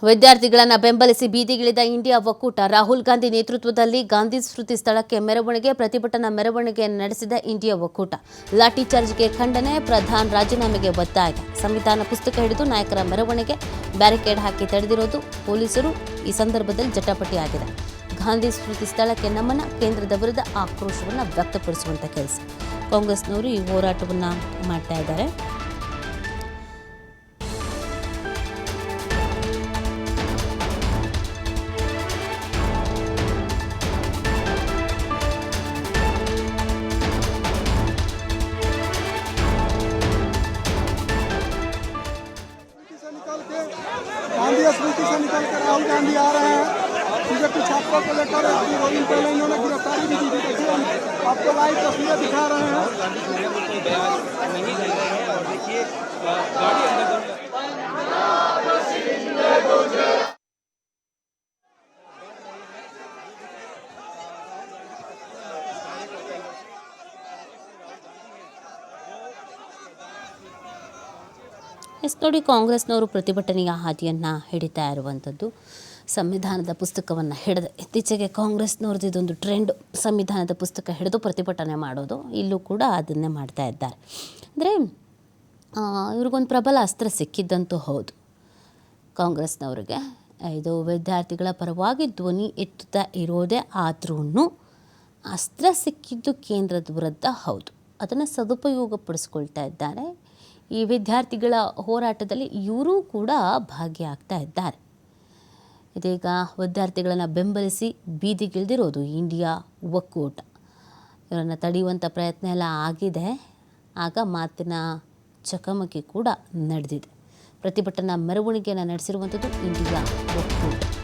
ವಿದ್ಯಾರ್ಥಿಗಳನ್ನು ಬೆಂಬಲಿಸಿ ಬೀದಿಗಿಳಿದ ಇಂಡಿಯಾ ಒಕ್ಕೂಟ. ರಾಹುಲ್ ಗಾಂಧಿ ನೇತೃತ್ವದಲ್ಲಿ ಗಾಂಧಿ ಸ್ಮೃತಿ ಸ್ಥಳಕ್ಕೆ ಮೆರವಣಿಗೆ, ಪ್ರತಿಭಟನಾ ಮೆರವಣಿಗೆ ನಡೆಸಿದ ಇಂಡಿಯಾ ಒಕ್ಕೂಟ. ಲಾಠಿ ಚಾರ್ಜ್ಗೆ ಖಂಡನೆ, ಪ್ರಧಾನ್ ರಾಜೀನಾಮೆಗೆ ಒತ್ತಾಯ. ಸಂವಿಧಾನ ಪುಸ್ತಕ ಹಿಡಿದು ನಾಯಕರ ಮೆರವಣಿಗೆ, ಬ್ಯಾರಿಕೇಡ್ ಹಾಕಿ ತಡೆದಿರೋದು ಪೊಲೀಸರು. ಈ ಸಂದರ್ಭದಲ್ಲಿ ಜಟಾಪಟಿಯಾಗಿದೆ. ಗಾಂಧಿ ಸ್ಮೃತಿ ಸ್ಥಳಕ್ಕೆ ನಮನ, ಕೇಂದ್ರದ ವಿರುದ್ಧ ಆಕ್ರೋಶವನ್ನು ವ್ಯಕ್ತಪಡಿಸುವಂಥ ಕೆಲಸ. ಕಾಂಗ್ರೆಸ್ನವರು ಈ ಹೋರಾಟವನ್ನು ಮಾಡ್ತಾ ಇದ್ದಾರೆ. गांधी स्मृति से निकल कर राहुल गांधी आ रहे हैं बीजेपी छात्रों को लेकर। 2 दिन पहले इन्होंने गिरफ्तारी भी दी थी। देखिए आपको लाइव तस्वीरें दिखा रहे हैं। ನೋಡಿ, ಕಾಂಗ್ರೆಸ್ನವರು ಪ್ರತಿಭಟನೆಯ ಹಾದಿಯನ್ನು ಹಿಡಿತಾ ಇರುವಂಥದ್ದು. ಸಂವಿಧಾನದ ಪುಸ್ತಕವನ್ನು ಹಿಡಿದು, ಇತ್ತೀಚೆಗೆ ಕಾಂಗ್ರೆಸ್ನವ್ರದ್ದು ಇದೊಂದು ಟ್ರೆಂಡ್, ಸಂವಿಧಾನದ ಪುಸ್ತಕ ಹಿಡಿದು ಪ್ರತಿಭಟನೆ ಮಾಡೋದು. ಇಲ್ಲೂ ಕೂಡ ಅದನ್ನೇ ಮಾಡ್ತಾ ಇದ್ದಾರೆ. ಅಂದರೆ ಇವ್ರಿಗೊಂದು ಪ್ರಬಲ ಅಸ್ತ್ರ ಸಿಕ್ಕಿದ್ದಂತೂ ಹೌದು ಕಾಂಗ್ರೆಸ್ನವ್ರಿಗೆ. ಇದು ವಿದ್ಯಾರ್ಥಿಗಳ ಪರವಾಗಿ ಧ್ವನಿ ಎತ್ತುತ್ತಾ ಇರೋದೇ ಆದ್ರೂ ಅಸ್ತ್ರ ಸಿಕ್ಕಿದ್ದು ಕೇಂದ್ರದ ವಿರುದ್ಧ ಹೌದು. ಅದನ್ನು ಸದುಪಯೋಗಪಡಿಸ್ಕೊಳ್ತಾ ಇದ್ದಾರೆ. ಈ ವಿದ್ಯಾರ್ಥಿಗಳ ಹೋರಾಟದಲ್ಲಿ ಇವರೂ ಕೂಡ ಭಾಗಿಯಾಗ್ತಾ ಇದ್ದಾರೆ. ಇದೀಗ ವಿದ್ಯಾರ್ಥಿಗಳನ್ನು ಬೆಂಬಲಿಸಿ ಬೀದಿಗಿಳಿದಿರೋದು ಇಂಡಿಯಾ ಒಕ್ಕೂಟ. ಇವರನ್ನು ತಡೆಯುವಂಥ ಪ್ರಯತ್ನ ಎಲ್ಲ ಆಗಿದೆ. ಆಗ ಮಾತಿನ ಚಕಮಕಿ ಕೂಡ ನಡೆದಿದೆ. ಪ್ರತಿಭಟನಾ ಮೆರವಣಿಗೆಯನ್ನು ನಡೆಸಿರುವಂಥದ್ದು ಇಂಡಿಯಾ ಒಕ್ಕೂಟ.